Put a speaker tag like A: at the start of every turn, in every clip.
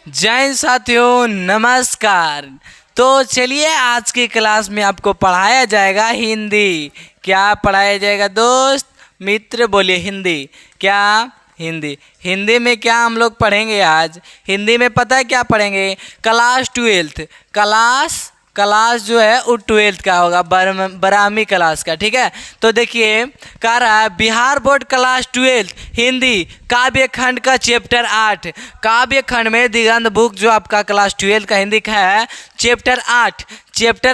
A: जय साथियों, नमस्कार। तो चलिए आज की क्लास में आपको पढ़ाया जाएगा हिंदी। क्या पढ़ाया जाएगा दोस्त? मित्र बोलिए हिंदी। क्या? हिंदी। हिंदी में क्या हम लोग पढ़ेंगे आज? हिंदी में पता है क्या पढ़ेंगे? क्लास 12 क्लास जो है वो 12 का होगा, बारहवीं क्लास का। ठीक है, तो देखिए कह रहा है बिहार बोर्ड क्लास 12 हिंदी काव्य खंड का चैप्टर 8। काव्य खंड में दिगंत बुक जो आपका क्लास 12 का हिंदी का है चैप्टर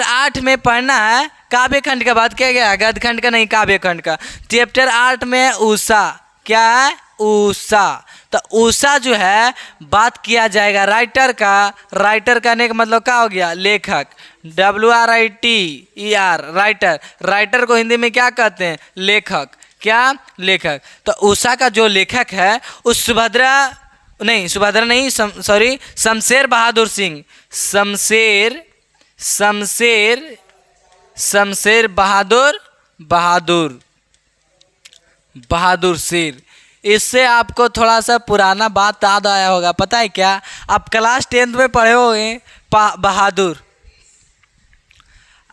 A: 8 में पढ़ना है। काव्य खंड का बात किया गया, गद्य खंड का नहीं, काव्य खंड का। चैप्टर 8 में उषा। क्या है? उषा। तो उषा जो है बात किया जाएगा राइटर का। राइटर कहने का मतलब क्या हो गया? लेखक। WRITER writer. राइटर को हिंदी में क्या कहते हैं? लेखक। क्या? लेखक। तो उषा का जो लेखक है उस सुभद्रा नहीं, शमशेर बहादुर सिंह। शमशेर बहादुर शेर। इससे आपको थोड़ा सा पुराना बात याद आया होगा। पता है क्या? आप क्लास 10 में पढ़े होंगे बहादुर।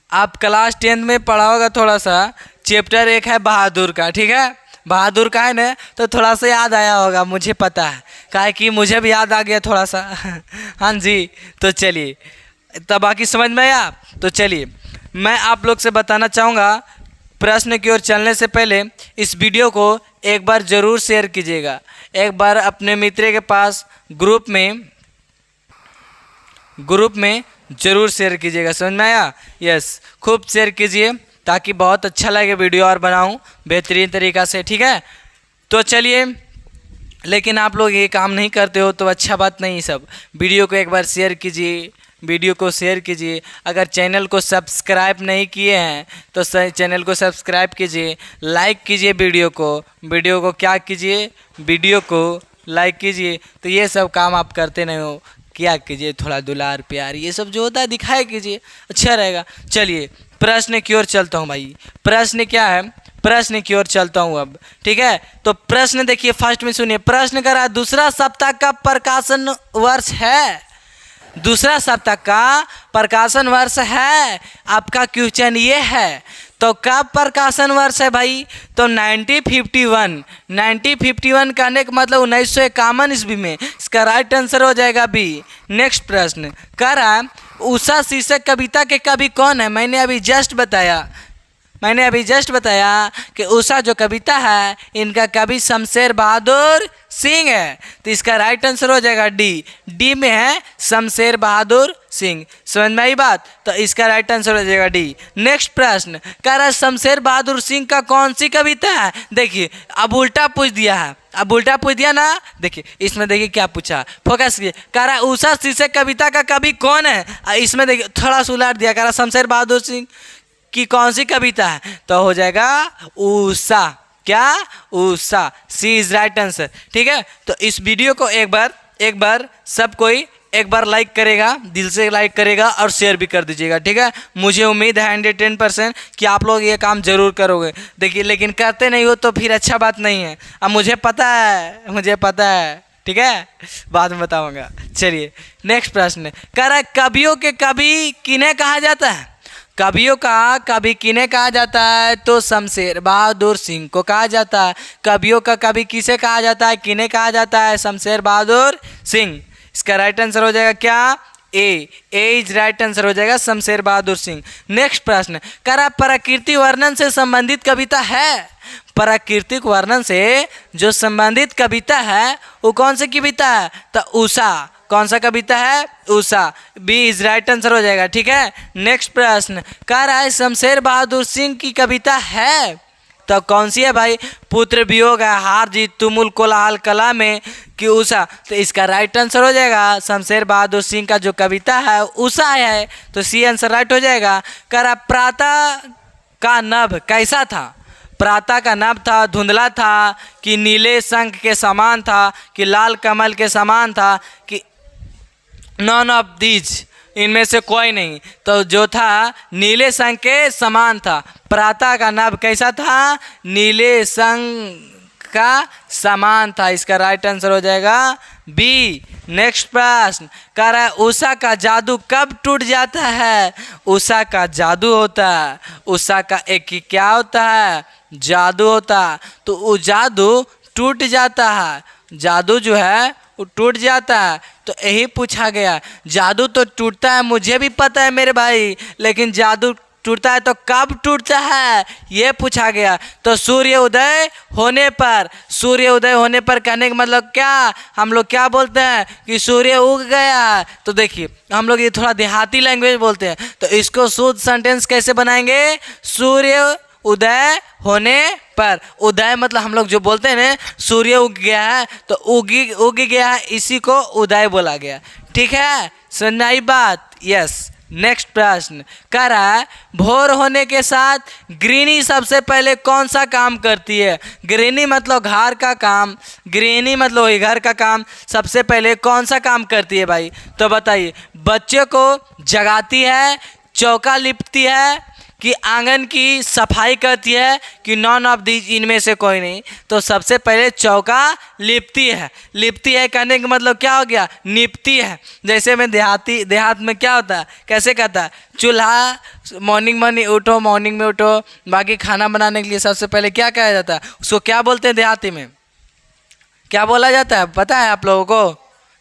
A: आप क्लास 10 में पढ़ा होगा थोड़ा सा। चैप्टर 1 है बहादुर का। ठीक है, बहादुर का है ना, तो थोड़ा सा याद आया होगा, मुझे पता है, काहे कि मुझे भी याद आ गया थोड़ा सा। हाँ जी, तो चलिए, तब बाकी समझ में आया। तो चलिए मैं आप लोग से बताना चाहूँगा, प्रश्न की ओर चलने से पहले इस वीडियो को एक बार ज़रूर शेयर कीजिएगा। एक बार अपने मित्र के पास ग्रुप में ज़रूर शेयर कीजिएगा। समझ में आया? यस, खूब शेयर कीजिए ताकि बहुत अच्छा लगे वीडियो और बनाऊं बेहतरीन तरीक़ा से। ठीक है, तो चलिए, लेकिन आप लोग ये काम नहीं करते हो तो अच्छा बात नहीं। सब वीडियो को एक बार शेयर कीजिए। अगर चैनल को सब्सक्राइब नहीं किए हैं तो चैनल को सब्सक्राइब कीजिए, लाइक कीजिए वीडियो को क्या कीजिए? वीडियो को लाइक कीजिए। तो ये सब काम आप करते नहीं हो, क्या कीजिए? थोड़ा दुलार प्यार ये सब जो होता है दिखाया कीजिए, अच्छा रहेगा। चलिए प्रश्न की ओर चलता हूँ भाई। प्रश्न क्या है? प्रश्न की ओर चलता हूँ अब। ठीक है, तो प्रश्न देखिए, फर्स्ट में सुनिए। प्रश्न करा दूसरा सप्ताह का प्रकाशन वर्ष है। दूसरा सप्ताह का प्रकाशन वर्ष है। आपका क्वेश्चन ये है, तो कब प्रकाशन वर्ष है भाई? तो 1951 कहने का मतलब 1951 ईस्वी में। इसका राइट आंसर हो जाएगा बी। नेक्स्ट प्रश्न कह रहा है उषा शीर्षक कविता के कवि कौन है? मैंने अभी जस्ट बताया कि उषा जो कविता है इनका कवि शमशेर बहादुर सिंह है। तो इसका राइट आंसर हो जाएगा डी में है शमशेर बहादुर सिंह। समझ में आई बात? तो इसका राइट आंसर हो जाएगा डी। नेक्स्ट प्रश्न कह रहा है शमशेर बहादुर सिंह का कौन सी कविता है? देखिए अब उल्टा पूछ दिया ना। देखिए इसमें देखिए क्या पूछा, फोकस कीजिए। कह रहा है उषा शीर्षक कविता का कवि कौन है? इसमें देखिए थोड़ा सा उलट दिया, कह रहा शमशेर बहादुर सिंह की कौन सी कविता है? तो हो जाएगा उषा। क्या? उषा। सी इज राइट आंसर। ठीक है, तो इस वीडियो को एक बार सब कोई एक बार लाइक करेगा, दिल से लाइक करेगा और शेयर भी कर दीजिएगा। ठीक है, मुझे उम्मीद है 110% कि आप लोग ये काम जरूर करोगे। देखिए लेकिन करते नहीं हो तो फिर अच्छा बात नहीं है। अब मुझे पता है। ठीक है, बाद में बताऊंगा। चलिए नेक्स्ट प्रश्न कह रहा है कवियों के कवि किन्हें कहा जाता है? कवियों का कवि किन्हें कहा जाता है? तो शमशेर बहादुर सिंह को कहा जाता है। कवियों का कवि किसे कहा जाता है, किन्हें कहा जाता है? शमशेर बहादुर सिंह। इसका राइट आंसर हो जाएगा क्या? ए इज राइट आंसर हो जाएगा शमशेर बहादुर सिंह। नेक्स्ट प्रश्न कह रहा प्राकृतिक वर्णन से संबंधित कविता है। प्राकृतिक वर्णन से जो संबंधित कविता है वो कौन सी कविता है? तो उषा। कौन सा कविता है? Usha. B is right answer हो जाएगा। ठीक है, नेक्स्ट प्रश्न कह रहा है शमशेर बहादुर सिंह की कविता है, तो कौन सी है भाई? पुत्र वियोग है, हार जीत तुमुल कोलाहल कला में कि उषा। तो इसका राइट आंसर हो जाएगा शमशेर बहादुर सिंह का जो कविता है उषा है। तो सी आंसर राइट हो जाएगा। कह रहा प्रातः का नभ कैसा था? प्रातः का नभ था धुंधला था कि नीले शंख के समान था कि लाल कमल के समान था कि नॉन ऑफ दीज, इनमें से कोई नहीं। तो जो था नीले शंख के समान था। प्रातः का नभ कैसा था? नीले शंख का समान था। इसका राइट आंसर हो जाएगा बी। नेक्स्ट प्रश्न कह रहा है उषा का जादू कब टूट जाता है? उषा का जादू होता है, उषा का एक क्या होता है? जादू होता है। तो वो जादू टूट जाता है, जादू जो है वो टूट जाता है। तो यही पूछा गया, जादू तो टूटता है मुझे भी पता है मेरे भाई, लेकिन जादू टूटता है तो कब टूटता है ये पूछा गया। तो सूर्य उदय होने पर, सूर्य उदय होने पर कहने का मतलब क्या, हम लोग क्या बोलते हैं कि सूर्य उग गया। तो देखिए हम लोग ये थोड़ा देहाती लैंग्वेज बोलते हैं, तो इसको शुद्ध सेंटेंस कैसे बनाएंगे? सूर्य उदय होने पर, उदय मतलब हम लोग जो बोलते हैं ना सूर्य उग गया है, तो उग गया है, इसी को उदय बोला गया। ठीक है, समझ आई बात? यस। नेक्स्ट प्रश्न कह रहा है भोर होने के साथ गृहिणी सबसे पहले कौन सा काम करती है? गृहिणी मतलब घर का काम, गृहिणी मतलब वही घर का काम, सबसे पहले कौन सा काम करती है भाई? तो बताइए, बच्चे को जगाती है, चौका लिपती है, कि आंगन की सफाई करती है, कि नॉन ऑफ दीज इनमें से कोई नहीं? तो सबसे पहले चौका लिपती है। लिपती है कहने का मतलब क्या हो गया? निपती है। जैसे में देहात में क्या होता है, कैसे कहता है? चूल्हा मॉर्निंग उठो, मॉर्निंग में उठो, बाकी खाना बनाने के लिए सबसे पहले क्या कहा जाता है? उसको क्या बोलते हैं देहाती में? क्या बोला जाता है पता है आप लोगों को?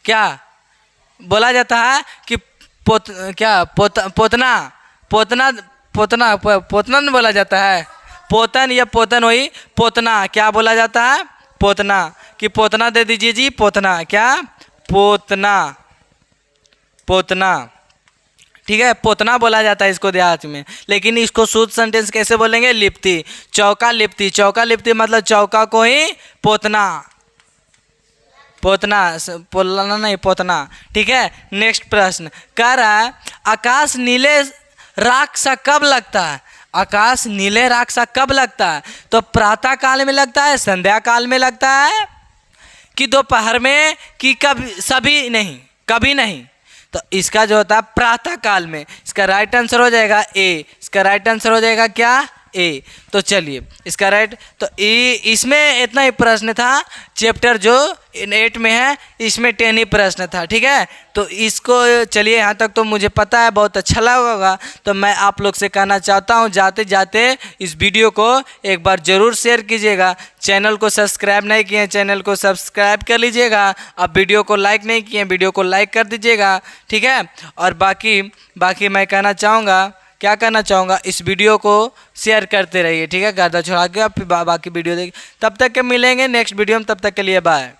A: क्या बोला जाता है कि पोतना नहीं बोला जाता है? पोतन या पोतन, वही पोतना। क्या बोला जाता है? पोतना। कि पोतना दे दीजिए जी, पोतना। क्या? पोतना, पोतना। ठीक है, पोतना बोला जाता है इसको देहात में। लेकिन इसको शुद्ध सेंटेंस कैसे बोलेंगे? लिपती, चौका लिपती। चौका लिपती मतलब चौका को ही पोतना, पोतना, पोलना नहीं, पोतना। ठीक है, नेक्स्ट प्रश्न कह रहा है आकाश नीले राख सा कब लगता है? आकाश नीले राख सा कब लगता है? तो प्रातः काल में लगता है, संध्या काल में लगता है, कि दोपहर में, कि कभी, सभी नहीं, कभी नहीं? तो इसका जो होता है प्रातः काल में। इसका राइट आंसर हो जाएगा ए। इसका राइट आंसर हो जाएगा क्या? ए। तो चलिए इसका राइट, तो इसमें इतना ही प्रश्न था। चैप्टर जो 8 में है इसमें 10 ही प्रश्न था। ठीक है, तो इसको चलिए यहाँ तक तो मुझे पता है, बहुत अच्छा लगा होगा। तो मैं आप लोग से कहना चाहता हूँ जाते जाते इस वीडियो को एक बार ज़रूर शेयर कीजिएगा। चैनल को सब्सक्राइब नहीं किए, चैनल को सब्सक्राइब कर लीजिएगा। अब वीडियो को लाइक नहीं किए, वीडियो को लाइक कर दीजिएगा। ठीक है, और बाकी मैं कहना चाहूँगा, क्या करना चाहूँगा, इस वीडियो को शेयर करते रहिए। ठीक है, गर्दा छोड़ा के आप बाकी वीडियो देखिए। तब तक के मिलेंगे नेक्स्ट वीडियो में, तब तक के लिए बाय।